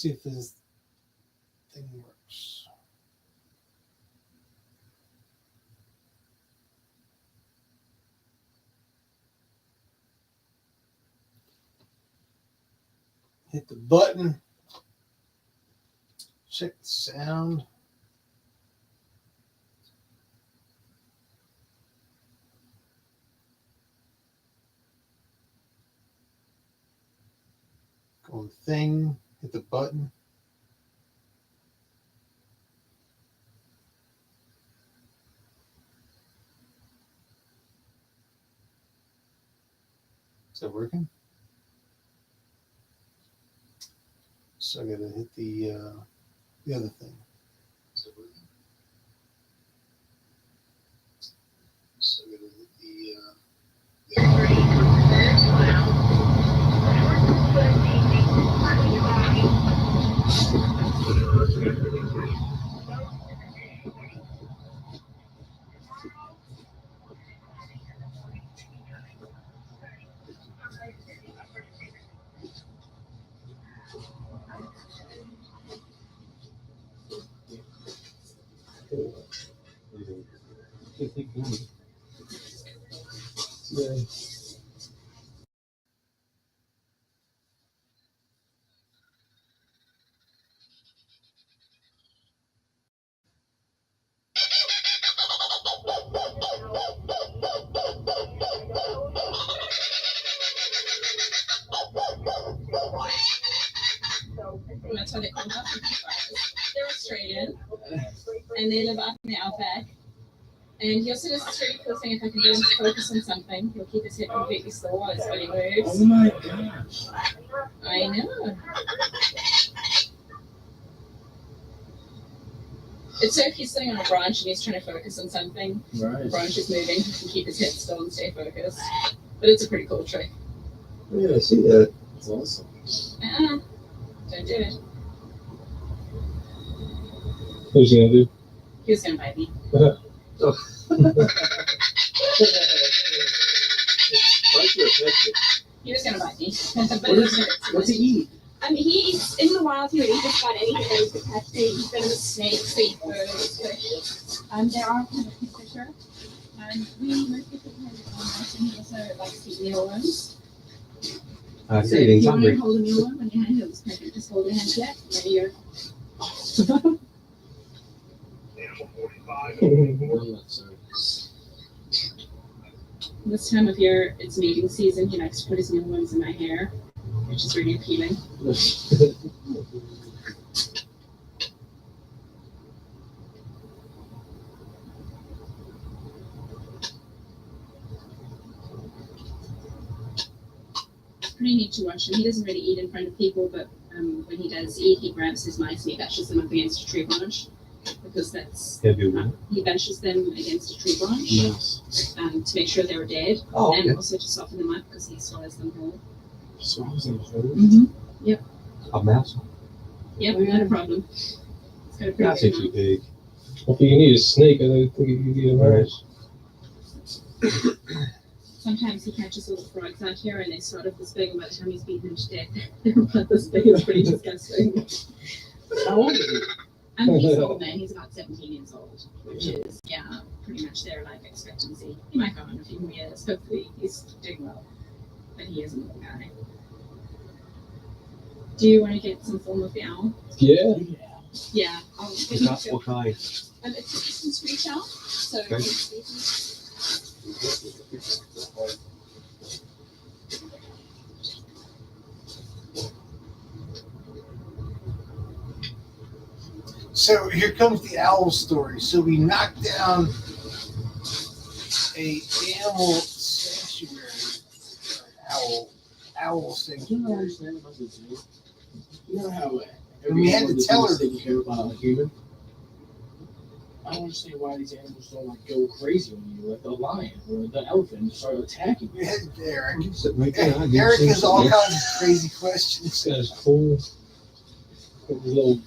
see if this thing works. Hit the button. Check the sound. Go on thing. Hit the button. Is that working? So I gotta hit the other thing. Is that working? So I gotta hit the That's what they call them. They're Australian, and they live up in the outback. And he also does this really cool thing. If I can get him to focus on something, he'll keep his head completely still while his body moves. Oh my gosh. I know. It's so if he's sitting on a branch and he's trying to focus on something, Right. the branch is moving, he can keep his head still and stay focused. But it's a pretty cool trick. Yeah, I see that. That's awesome. Don't do it. Who's he gonna do? He was going to bite me. He was going to bite me. But What's he eat? he eats, in the wild, he would eat just about anything that he could catch. He's been with snakes, seabirds, fish. There are kind of kingfisher. Most people can and he also likes to eat mealworms. I So see if he's you want to hungry. hold a mealworm when your hand is pregnant, just hold your hand flat. There you go. This time of year, it's mating season. He likes to put his mealworms in my hair, which is really appealing. Pretty neat to watch him. He doesn't really eat in front of people, but when he does eat, he grabs his mice and he bashes them up against a tree branch, because that's he bashes them against a tree branch Yes. to make sure they're dead, Oh, and okay. also to soften them up because he swallows them whole. Swallows in the hole. Yep. A mouse. Yep, not a problem. It's got a pretty That's big actually mouth. big. Well, if you need a snake, I don't think you can get a mouse. Sometimes he catches little frogs out here and they start off this big, and by the time he's beaten them to death, they're about this big. It's pretty disgusting. How old is he? He's old man. He's about 17 years old, which is, pretty much their life expectancy. He might go on a few more years. Hopefully, he's doing well. But he is a little guy. Do you want to get some film of the owl? Yeah. Yeah. I'll get you to- What kind? It's a distance reach out. So Okay. So here comes the owl story. So we knocked down a animal sanctuary, owl I sanctuary. don't understand about this. You know how And we had to tell her. taking care about a human. I don't understand why these animals don't like go crazy on you, like the lion or the elephant start attacking you. We had Eric. Right Eric has all kinds of crazy questions. That's cool. Got the little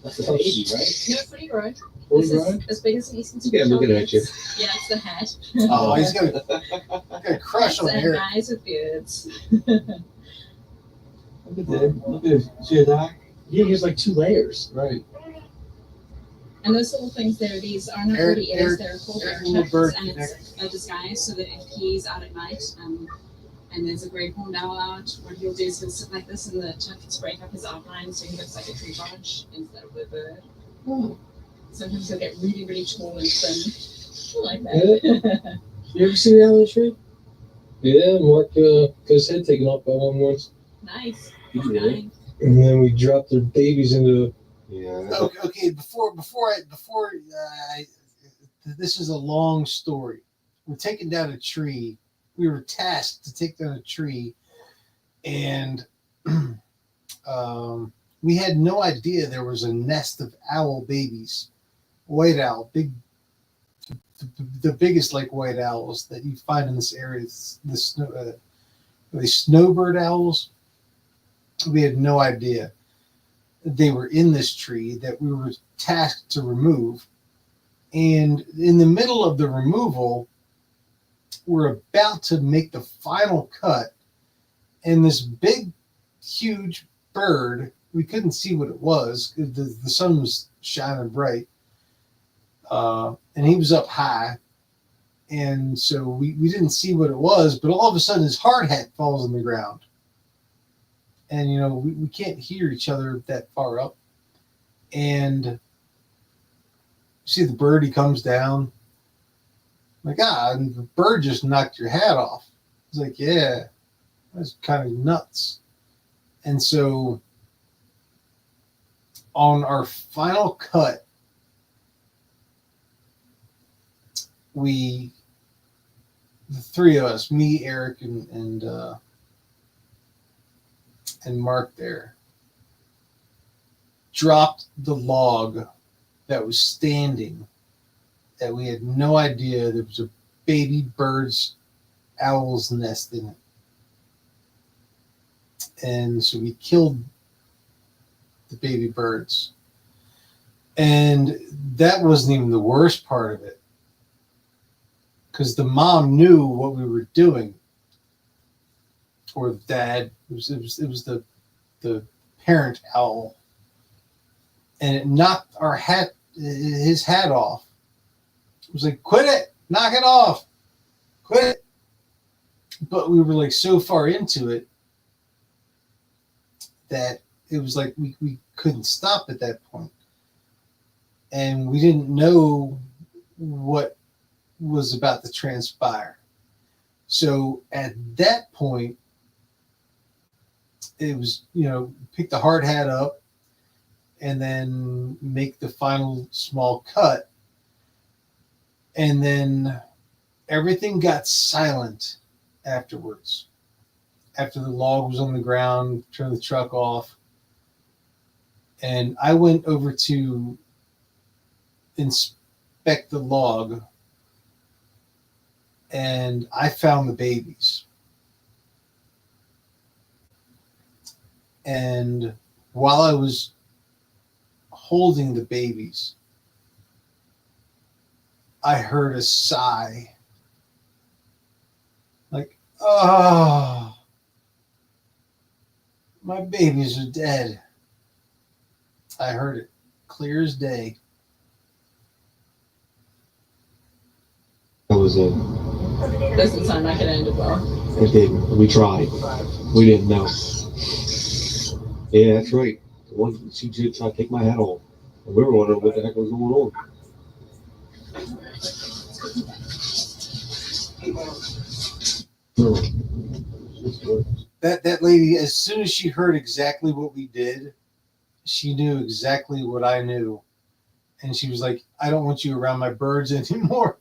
That's the baby, right? No, pretty right. Fully This is grown? as big as an Eastern Yeah, looking at you. Yeah, it's the head. Oh, he's got a crush on and Eric. eyes with beards. Look at that. Look at his eye. Yeah, he has like 2 layers. Right. And those little things there, these are not Eric- really Eric- eggs, they're called Eric air little chips, bird and it's a disguise so that if he's out at night, and there's a great horned owl out, what he'll do is he'll sit like this and the chips break up his outline so he looks like a tree branch instead of a bird. Oh. Sometimes he'll get really, really tall and thin. I like that. You ever seen that on the tree? Yeah, Mark got his head taken off by one once. Nice. Did you really? Nice. And then we dropped their babies into Yeah. Okay. Before this is a long story. We're taking down a tree. We were tasked to take down a tree, and we had no idea there was a nest of owl babies, white owl, the biggest like white owls that you find in this area. The snowbird owls. We had no idea they were in this tree that we were tasked to remove. And in the middle of the removal, we're about to make the final cut, and this big, huge bird, we couldn't see what it was. The sun was shining bright, and he was up high, and so we didn't see what it was, but all of a sudden his hard hat falls on the ground. And, we can't hear each other that far up. And you see the bird, he comes down. I'm like, and the bird just knocked your hat off. He's like, yeah, that's kind of nuts. And so on our final cut, the three of us, me, Eric, and Mark there, dropped the log that was standing, that we had no idea there was a baby bird's owl's nest in it. And so we killed the baby birds. And that wasn't even the worst part of it, because the mom knew what we were doing, or the dad. It was the parent owl, and it knocked his hat off. It was like, quit it, knock it off, quit it. But we were like so far into it that it was like we couldn't stop at that point. And we didn't know what was about to transpire. So at that point, it was, pick the hard hat up and then make the final small cut. And then everything got silent afterwards. After the log was on the ground, turned the truck off. And I went over to inspect the log, and I found the babies. And while I was holding the babies, I heard a sigh. Like, oh, my babies are dead. I heard it clear as day. That was it. Doesn't sound like it ended well. It didn't. We tried. We didn't know. Yeah, that's right. The one she did try to take my hat off. And we were wondering what the heck was going on. That lady, as soon as she heard exactly what we did, she knew exactly what I knew. And she was like, I don't want you around my birds anymore.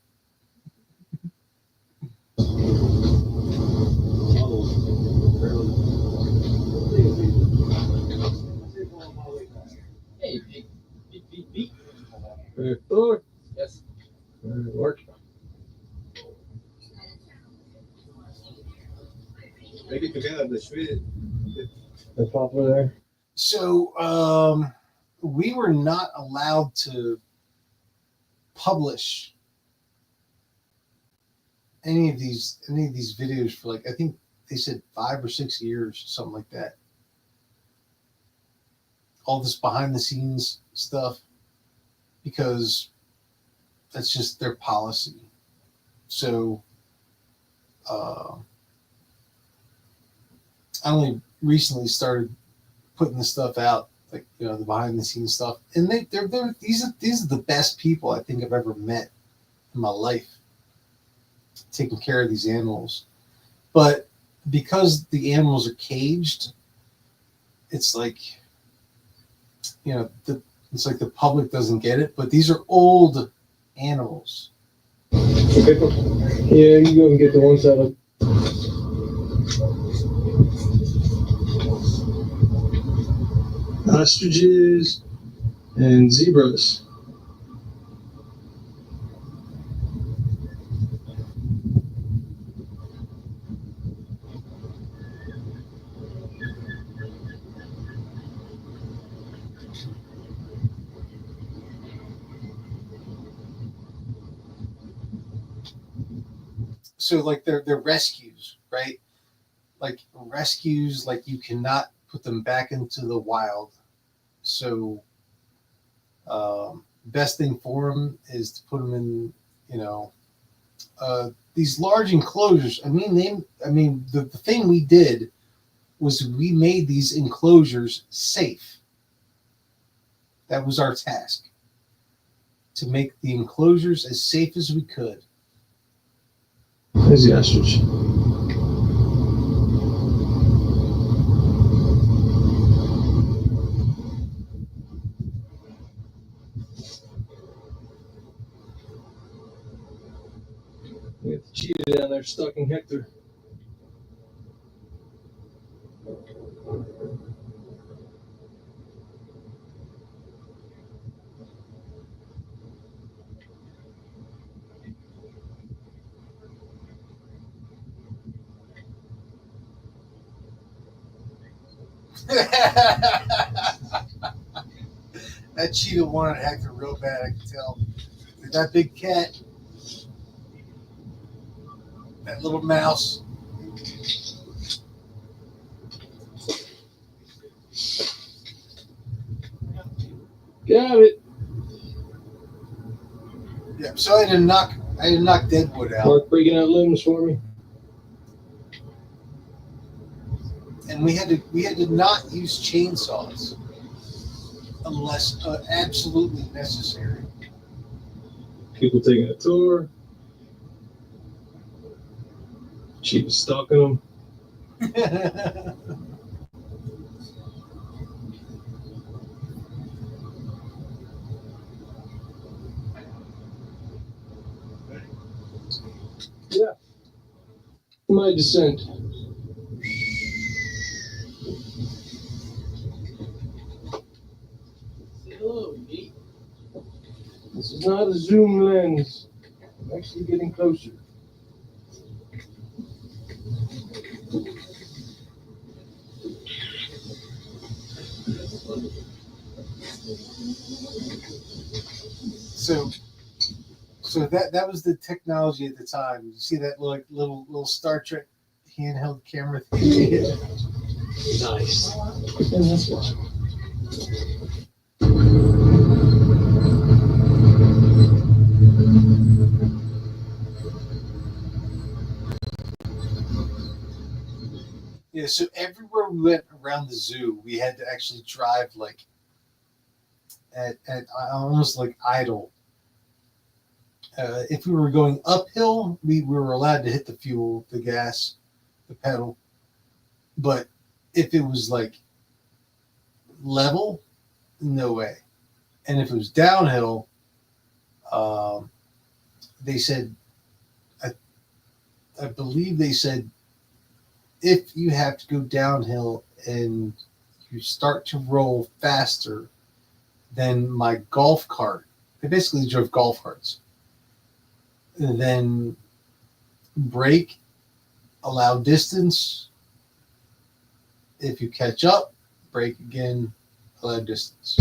Hey, beep. Mark. Yes. Mark. Maybe together the Swede. The pop over there. So we were not allowed to publish any of these videos for, like, I think they said 5 or 6 years, something like that. all this behind the scenes stuff because that's just their policy. So I only recently started putting the stuff out, like the behind the scenes stuff, and they're these are the best people I think I've ever met in my life, taking care of these animals. But because the animals are caged, it's like it's like the public doesn't get it. But these are old animals. Okay. Yeah, you go and get the ones that are. Ostriches and zebras. So like they're rescues, right? Like rescues, like you cannot put them back into the wild. So best thing for them is to put them in, these large enclosures. The thing we did was we made these enclosures safe. That was our task, to make the enclosures as safe as we could. There's the ostrich. We got the cheetah down there stalking Hector. That cheetah wanted Hector real bad, I can tell. That big cat, that little mouse. Got it. Yeah, so I didn't knock Deadwood out. Mark breaking out limbs for me. And we had to not use chainsaws unless absolutely necessary. People taking a tour. Cheetah stalking them. Yeah. My descent. Hello, mate. This is not a zoom lens. I'm actually getting closer. So that was the technology at the time. You see that little Star Trek handheld camera thing? Nice. And that's why. Yeah, so everywhere we went around the zoo, we had to actually drive like at almost like idle. If we were going uphill, we were allowed to hit the fuel, the gas, the pedal. But if it was like level, no way. And if it was downhill, they said, I believe they said, if you have to go downhill and you start to roll faster than my golf cart, they basically drove golf carts, then brake, allow distance. If you catch up, brake again, allow distance.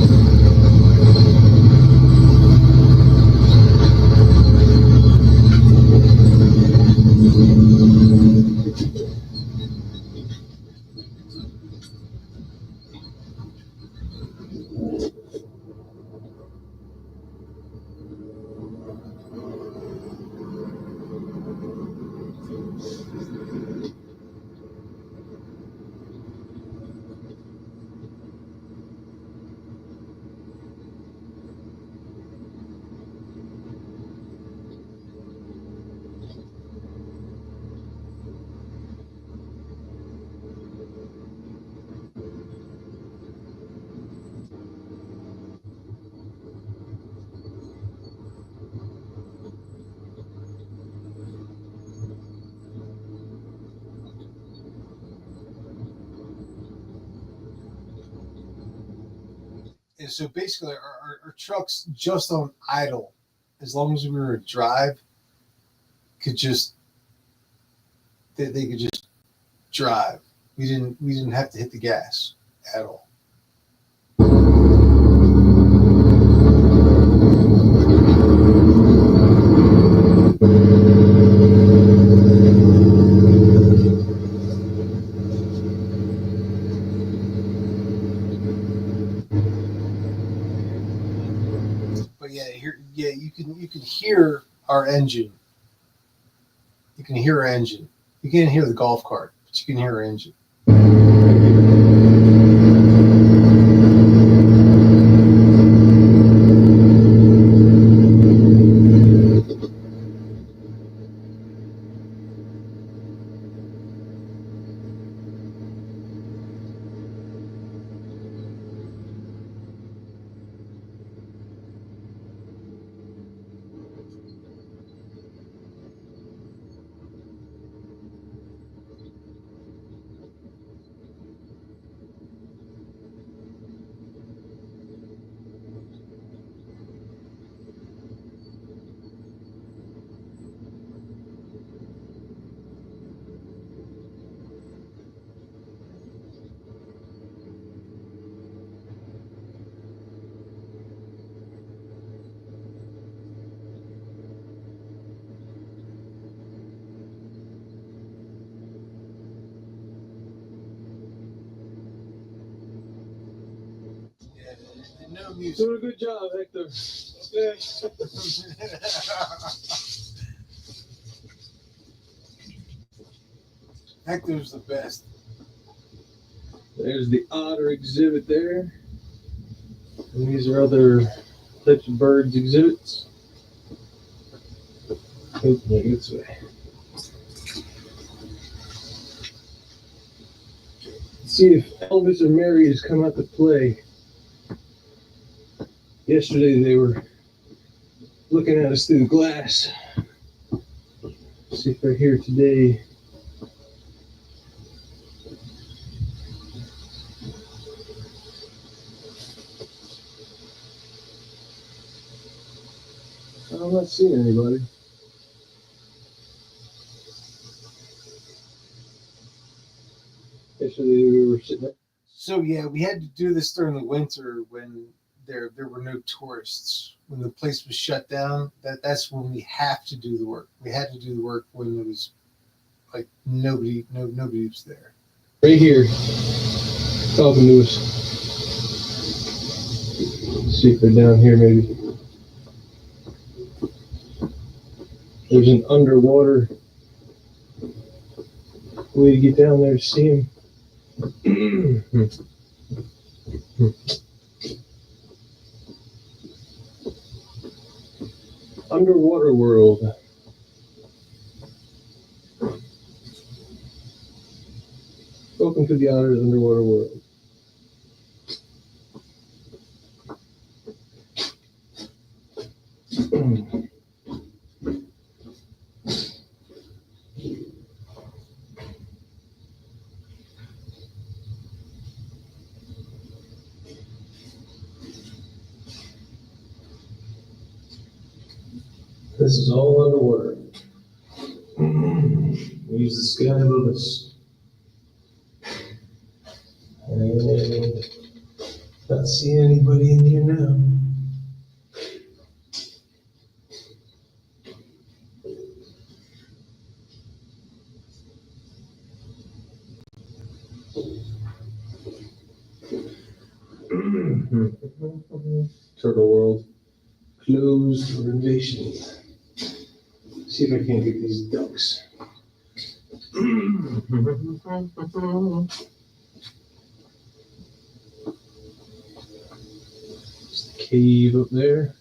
And so basically, our trucks just on idle, as long as we were to drive, could just they could just drive. We didn't have to hit the gas at all. But yeah, you can hear our engine. You can hear our engine. You can't hear the golf cart, but you can hear our engine. Yeah, no music. Doing a good job, Hector. Okay. Hector's the best. There's the otter exhibit there. And these are other types of birds exhibits. Hopefully this way. Let's see if Elvis and Mary has come out to play. Yesterday they were looking at us through the glass. Let's see if they're here today. I'm not seeing anybody. Yesterday we were sitting there. So yeah, we had to do this during the winter when there were no tourists. When the place was shut down, that's when we have to do the work. We had to do the work when it was like nobody was there. Right here. Talking to us. Let's see if they're down here maybe. There's an underwater way to get down there to see him. Underwater world. Welcome to the Otter's underwater world. This is all underwater. Use the sky above us. And not seeing anybody in here now. Turtle World closed for invasion. See if I can't get these ducks. There's the cave up there.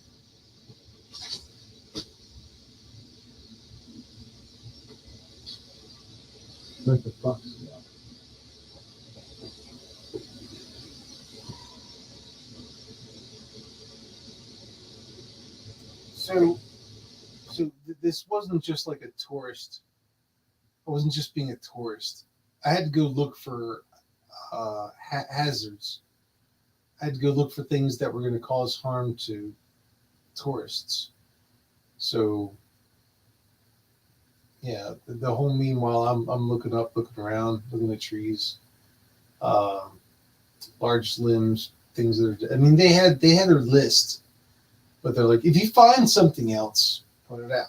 Like the fox. So this wasn't just like a tourist. I wasn't just being a tourist. I had to go look for hazards. I had to go look for things that were going to cause harm to tourists. So, yeah, the whole meanwhile, I'm looking up, looking around, looking at trees, large limbs, things that are. I mean, they had their list, but they're like, if you find something else, point it out.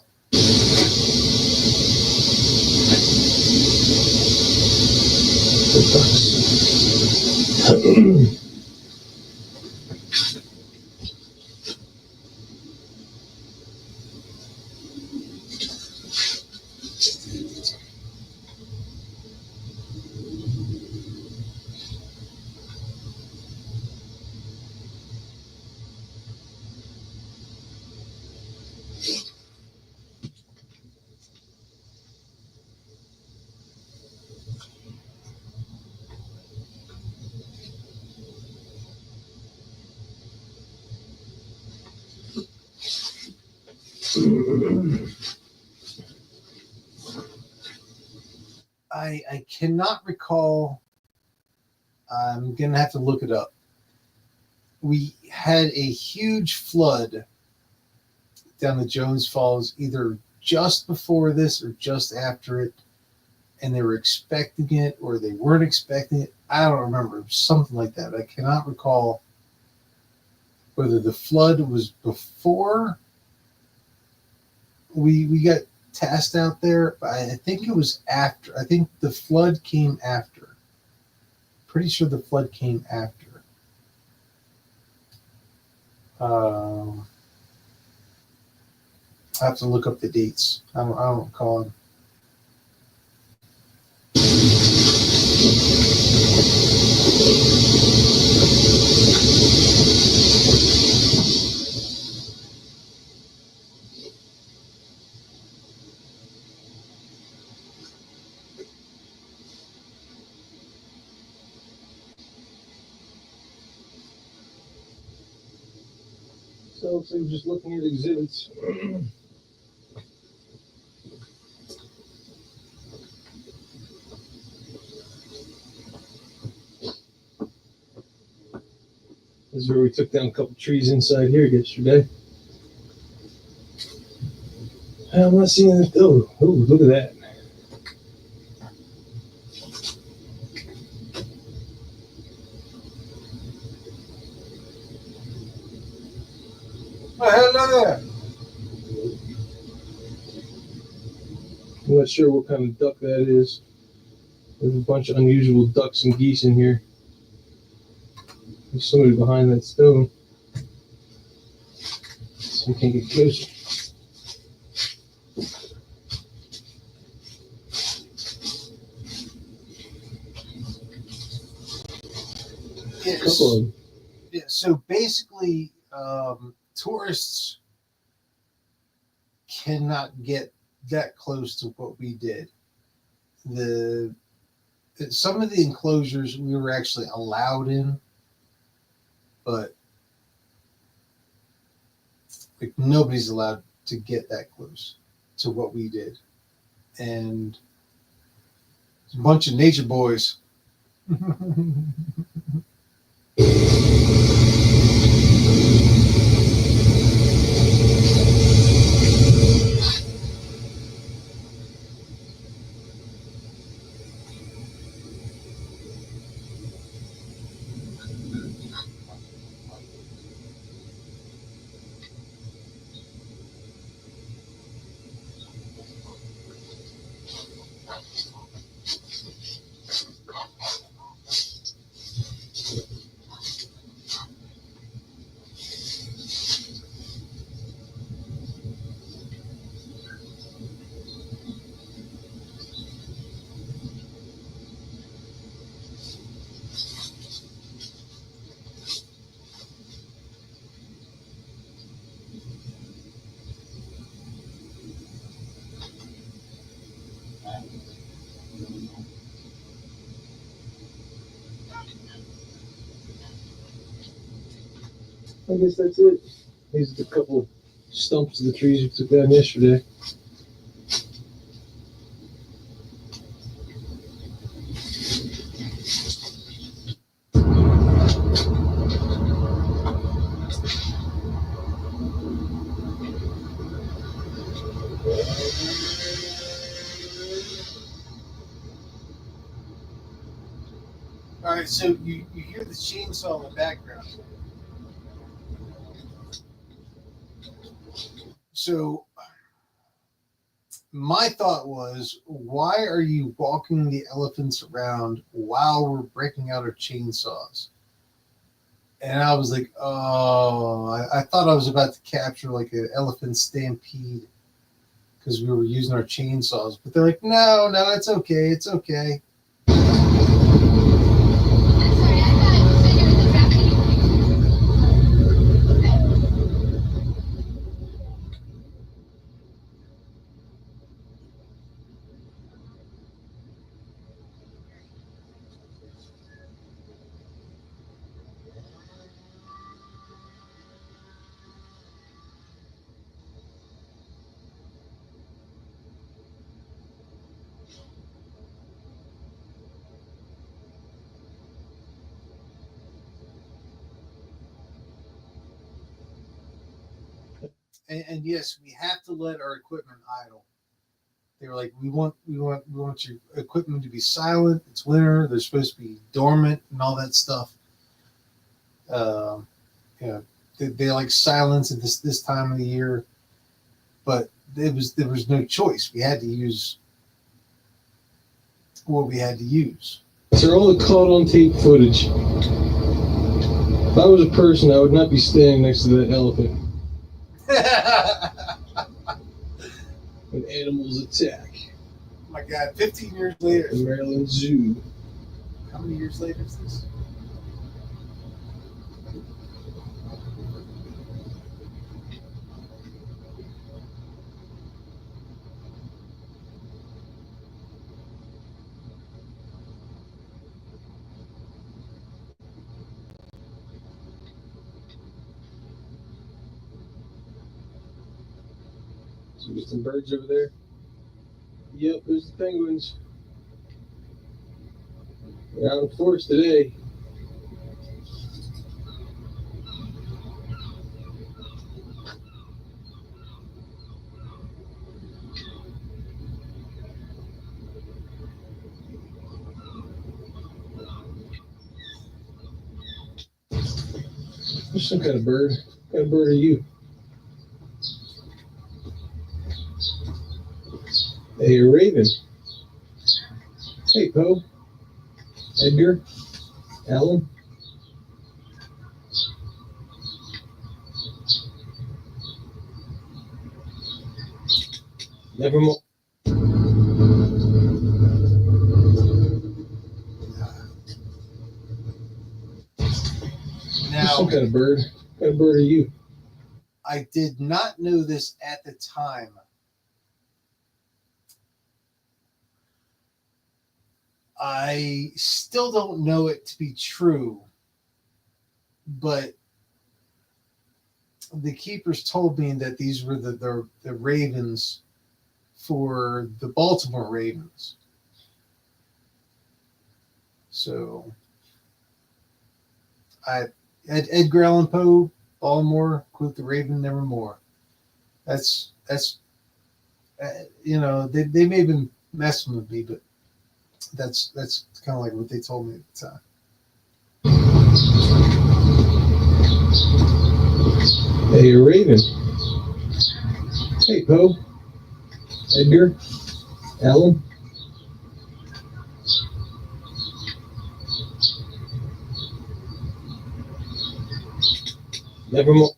I cannot recall. I'm gonna have to look it up. We had a huge flood down the Jones Falls, either just before this or just after it, and they were expecting it or they weren't expecting it. I don't remember. It was something like that. I cannot recall whether the flood was before we got tasked out there. I think it was after. I think the flood came after. Pretty sure the flood came after. I have to look up the dates. I don't recall them. So we're just looking at exhibits. This is where we took down a couple trees inside here yesterday. I'm not seeing it though. Oh, look at that. Oh, hello there. I'm not sure what kind of duck that is. There's a bunch of unusual ducks and geese in here. There's somebody behind that stone. So we can't get closer. A couple of them. Yeah, so basically, tourists cannot get that close to what we did. Some of the enclosures we were actually allowed in, but like nobody's allowed to get that close to what we did. And a bunch of nature boys. I guess that's it. These are the couple stumps of the trees we took down yesterday. All right, so you hear the chainsaw in the background. So my thought was, why are you walking the elephants around while we're breaking out our chainsaws? And I was like, oh, I thought I was about to capture like an elephant stampede because we were using our chainsaws. But they're like, no, it's okay. It's okay. And yes, we have to let our equipment idle. They were like, we want your equipment to be silent. It's winter. They're supposed to be dormant and all that stuff. Um, you know, they like silence at this time of the year, but there was no choice. We had to use what we had to use. They're all caught on tape footage. If I was a person, I would not be standing next to that elephant when animals attack. My God, 15 years later. The Maryland Zoo. How many years later is this? So get some birds over there. Yep, there's the penguins. They're out in force today. There's some kind of bird. What kind of bird are you? Hey, a raven. Hey, Poe. Edgar. Alan. Nevermore. Now, Some kind of bird. What kind of bird are you? I did not know this at the time. I still don't know it to be true, but the keepers told me that these were the ravens for the Baltimore Ravens. So, Edgar Allan Poe, Baltimore, quote the Raven nevermore. That's they may have been messing with me, but that's kind of like what they told me at the time. Hey, a raven. Hey, Poe. Edgar. Alan. Nevermore.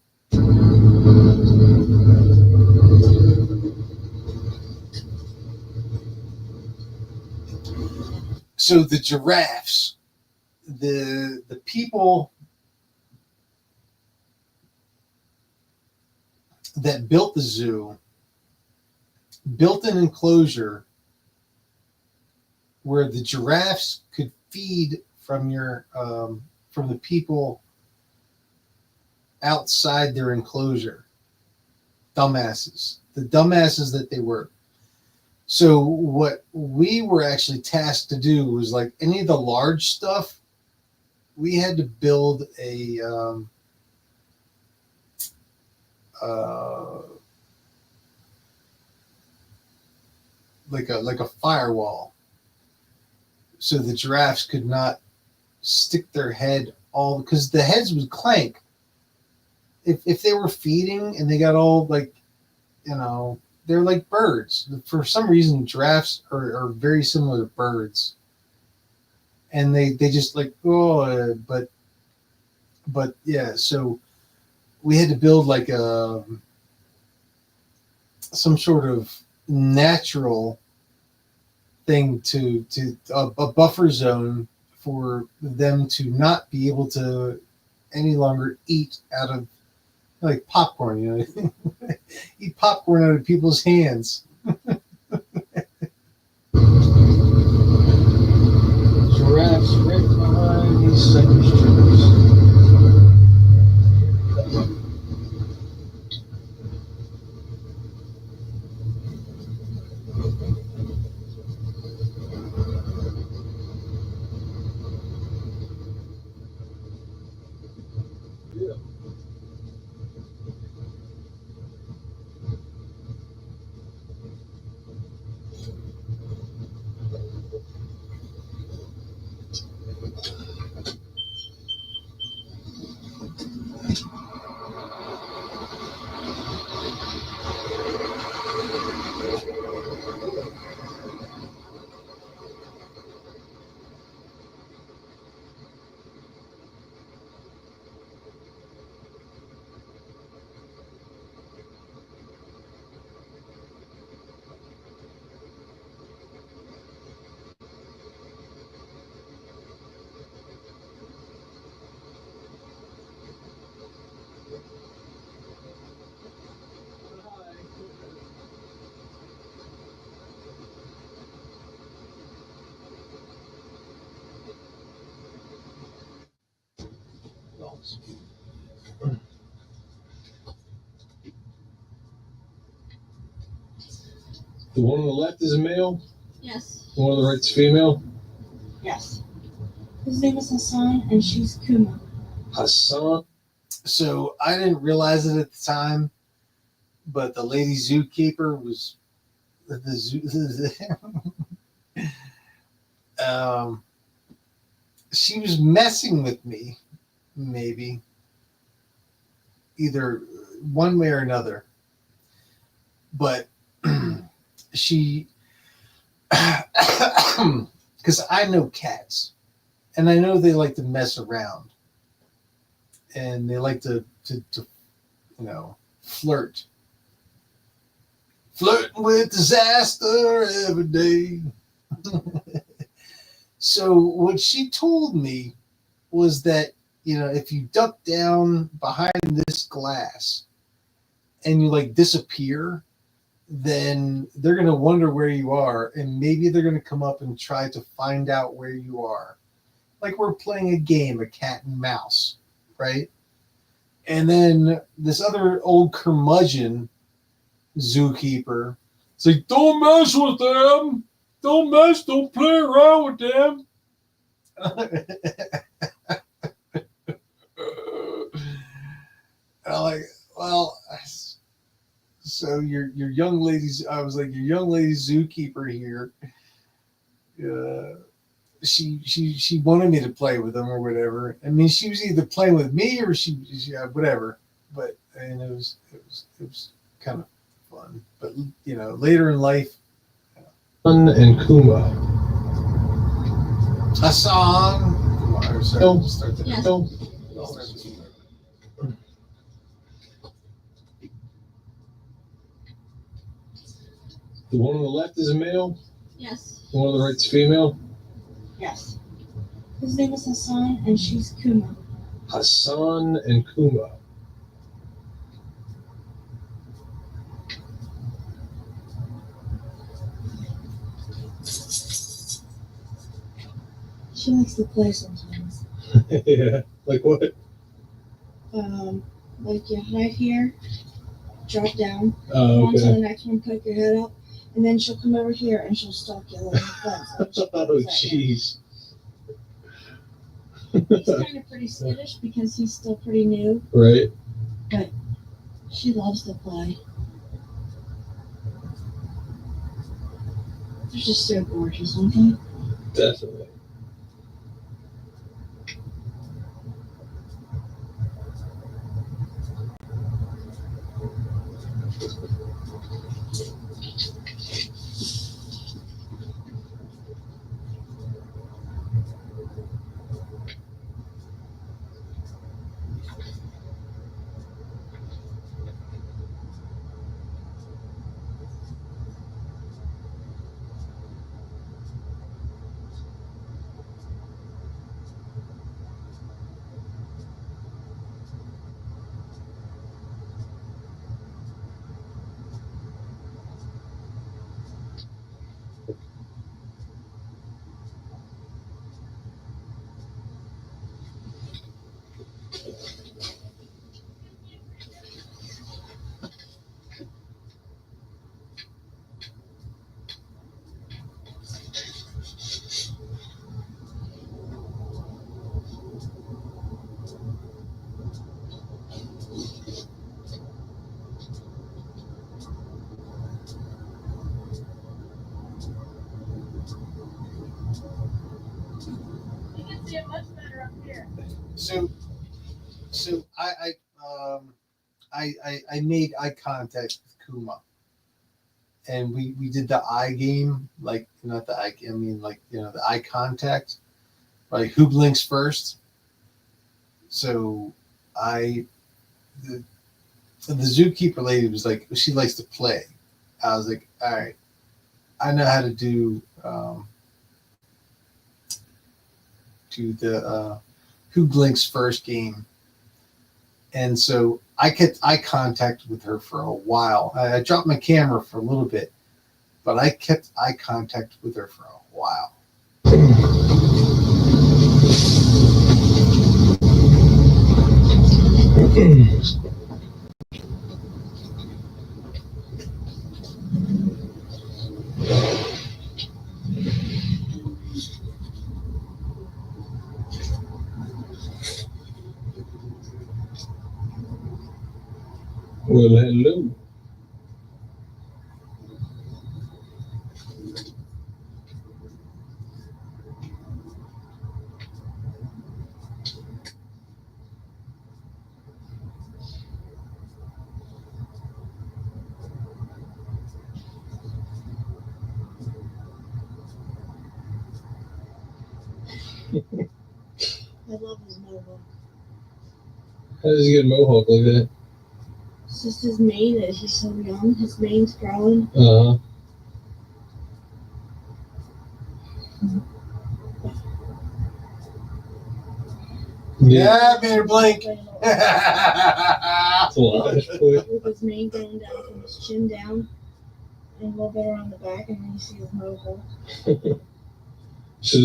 So the giraffes, the people that built the zoo built an enclosure where the giraffes could feed from from the people outside their enclosure. Dumbasses, the dumbasses that they were. So what we were actually tasked to do was, like any of the large stuff, we had to build a like a firewall, so the giraffes could not stick their head all because the heads would clank. If they were feeding and they got all like, they're like birds. For some reason, giraffes are very similar to birds. And they just like, but yeah, so we had to build like some sort of natural thing to a buffer zone for them to not be able to any longer eat out of like popcorn, eat popcorn out of people's hands. Giraffes right behind these cypress trees. The one on the left is a male. Yes. The one on the right's female. Yes. His name is Hassan, and she's Kuma. Hassan. So I didn't realize it at the time, but the lady zookeeper was the zoo. She was messing with me, maybe either one way or another. But she, because I know cats, and I know they like to mess around, and they like to flirt. Flirting with disaster every day. So what she told me was that, if you duck down behind this glass and you like disappear, then they're going to wonder where you are, and maybe they're going to come up and try to find out where you are. Like we're playing a game, a cat and mouse, right? And then this other old curmudgeon zookeeper, it's like, don't mess with them. Don't play around with them. I'm like, well, so your young ladies, I was like, your young lady zookeeper here, she wanted me to play with them or whatever. I mean, she was either playing with me or she whatever. But and it was kind of fun. But later in life, Hassan and Kuma. Hassan. No. Start the, Yes. No. The one on the left is a male. Yes. The one on the right's female. Yes. His name is Hassan, and she's Kuma. Hassan and Kuma. She likes to play sometimes. Yeah. Like what? Like you hide here, drop down, Oh, onto okay. the next one, poke your head up, and then she'll come over here and she'll stalk you along the fence. Oh, jeez. He's kind of pretty skittish because he's still pretty new. Right. She loves to play. They're just so gorgeous, aren't they? Definitely. can see it much better up here. So I made eye contact with Kuma, and we did the eye game, like not the eye. I mean, like the eye contact, like who blinks first. So the zookeeper lady was like, she likes to play. I was like, all right, I know how to do the who blinks first game. And so I kept eye contact with her for a while. I dropped my camera for a little bit, but I kept eye contact with her for a while. Well, hello. I love his mohawk. How does he get a mohawk like that? It's just his mane that he's so young. His mane's growing. Uh huh. Yeah, I made her blink. That's a lot. With his mane going down from his chin down and a little bit around the back, and then you see his mohawk. So,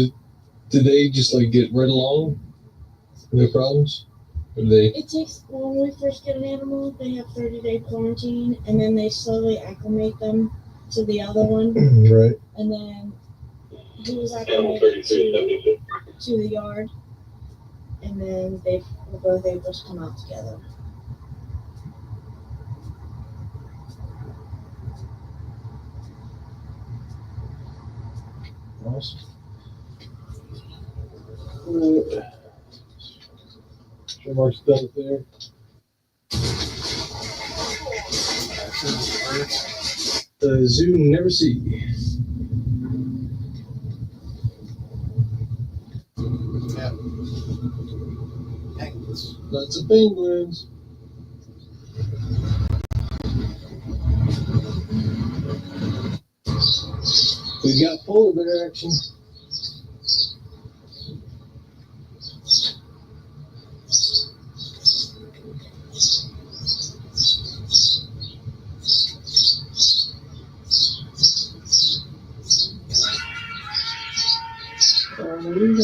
did they just like get right along? No problems? Or they? It takes, when we first get an animal, they have 30-day quarantine, and then they slowly acclimate them to the other one, Right. and then he was acclimated to the yard, and then they were both able to come out together. Awesome. Sure, Mark's done it there. The zoo never see. Yeah. Penguins. Lots of penguins. We got polar bear action. There you go.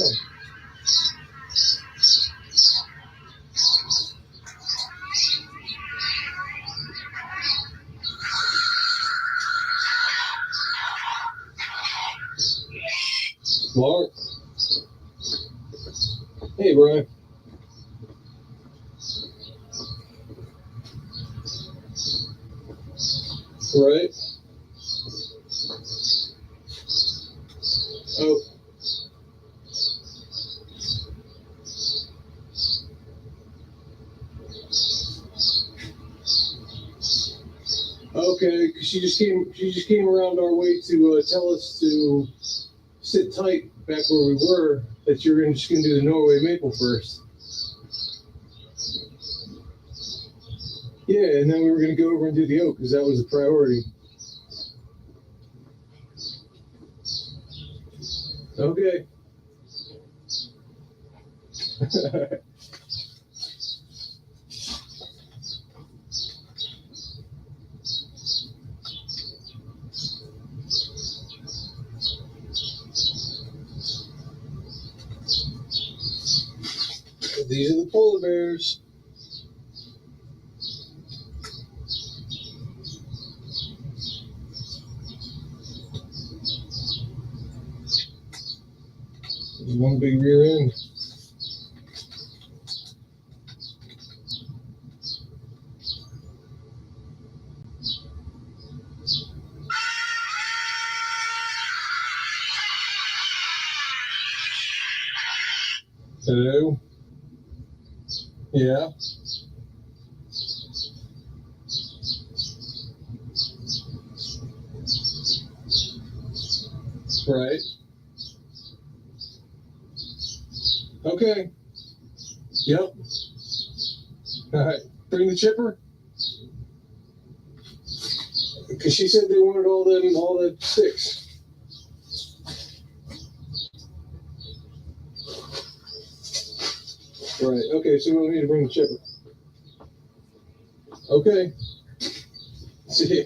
Mark. Hey, Brian. Right. Oh. Okay, 'cause she just came around our way to tell us to sit tight back where we were. That you're just gonna do the Norway maple first. Yeah, and then we were gonna go over and do the oak because that was the priority. Okay. These are the polar bears. There's one big rear end. Hello? Yeah? Right. Okay. Yep. All right. Bring the chipper. Because she said they wanted all the sticks. Right. Okay. So we don't need to bring the chipper. Okay. See ya.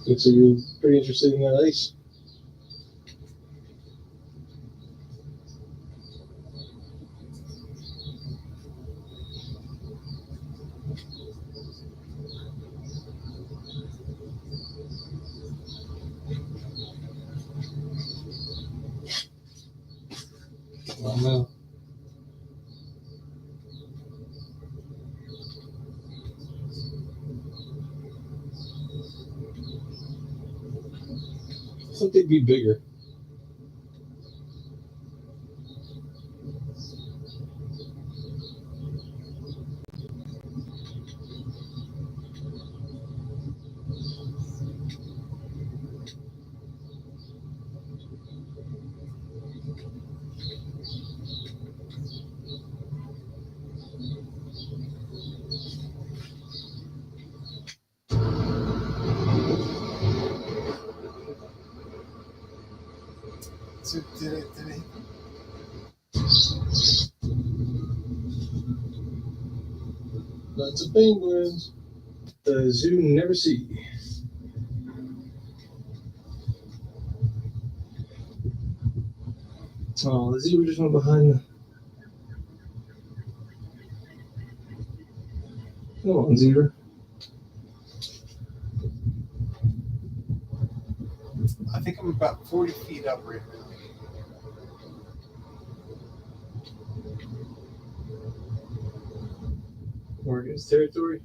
Looks like you're pretty interested in that ice. I don't know. I thought they'd be bigger. So did it? Lots of penguins. The zoo never see. Oh, the zebra just went behind the. Come on, zebra. I think I'm about 40 feet up right now. Oregon's territory.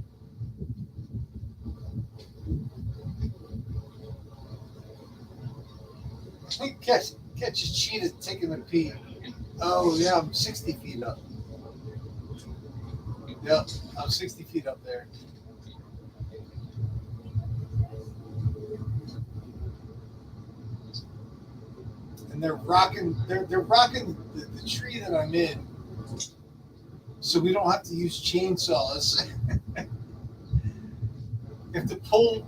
Hey, catch a cheetah taking a pee. Oh yeah, I'm 60 feet up. Yep, I'm 60 feet up there. And they're rocking the tree that I'm in. So we don't have to use chainsaws. We have to pull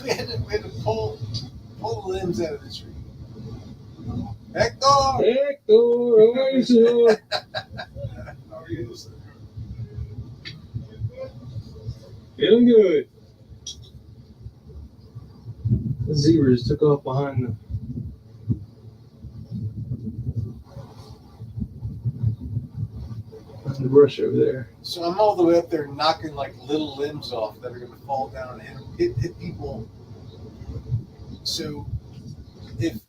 we had to pull limbs out of the tree. Hector! Hector, how are you, sir? How are you? Feeling good. The zebra just took off behind the brush over there. So I'm all the way up there knocking like little limbs off that are going to fall down and hit people. So if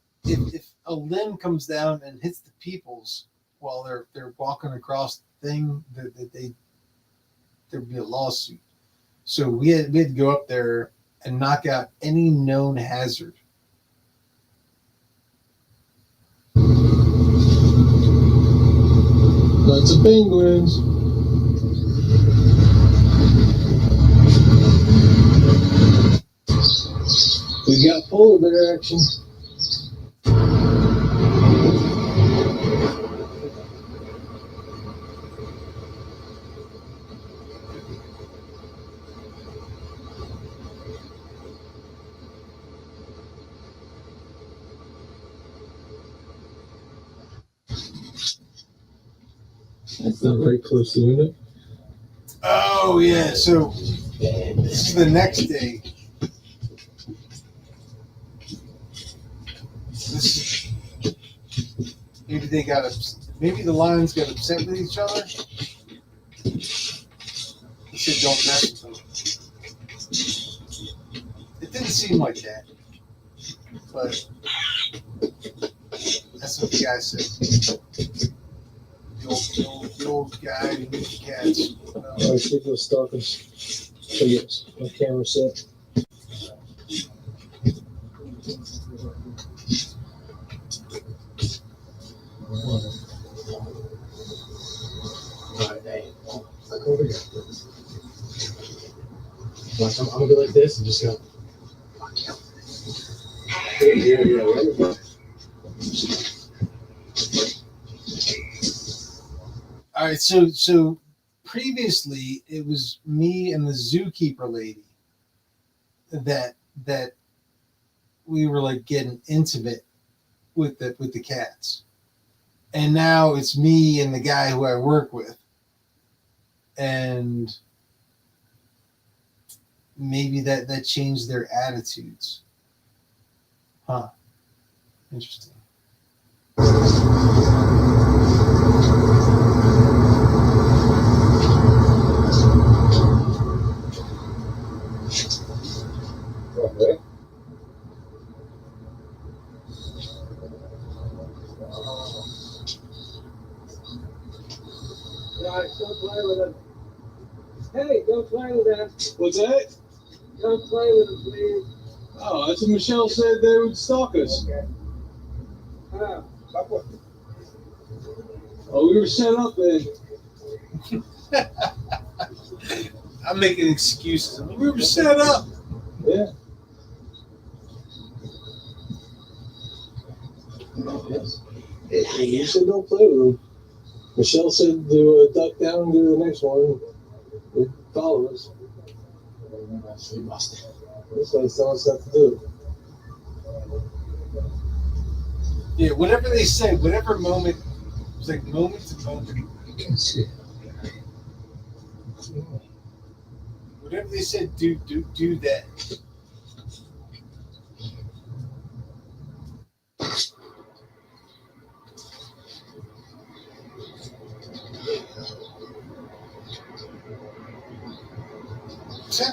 a limb comes down and hits the peoples while they're walking across the thing, there'd be a lawsuit. So we had to go up there and knock out any known hazard. Lots of penguins. We got polar bear action. That's not right close to the window. Oh yeah, so this is the next day. Maybe they got maybe the lions got upset with each other. He said, "Don't mess with them." It didn't seem like that, but that's what the guy said. The old guy who knew the cats. Alright, take those stalkers. So yes, my camera set. Over here. Watch, I'm gonna go like this and just go. All right, so previously it was me and the zookeeper lady that we were like getting intimate with the cats, and now it's me and the guy who I work with, and maybe that changed their attitudes. Huh. Interesting. Okay. Guys, don't play with him. Hey, don't play with that. What's that? Don't play with him, please. Oh, that's what Michelle said they would stalk us. Oh, we were set up then. I'm making excuses. We were set up. Yeah. Hey, you said don't play with them. Michelle said to duck down and do the next one. They follow us. That's why it's telling us not to do it. Yeah, whatever they say, whatever moment, it's like moment to moment. You can see. Whatever they said, do that. So,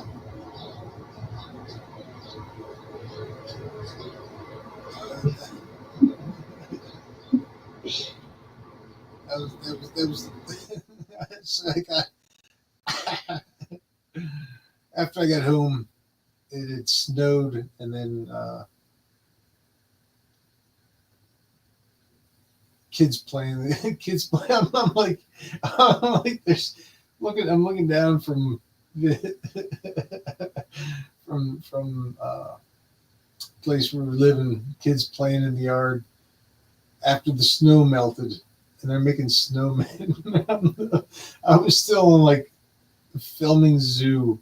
that was so after I got home, it had snowed, and then kids playing. I'm like, there's I'm looking down from from place where we live, and kids playing in the yard after the snow melted, and they're making snowmen. I was still on like filming zoo.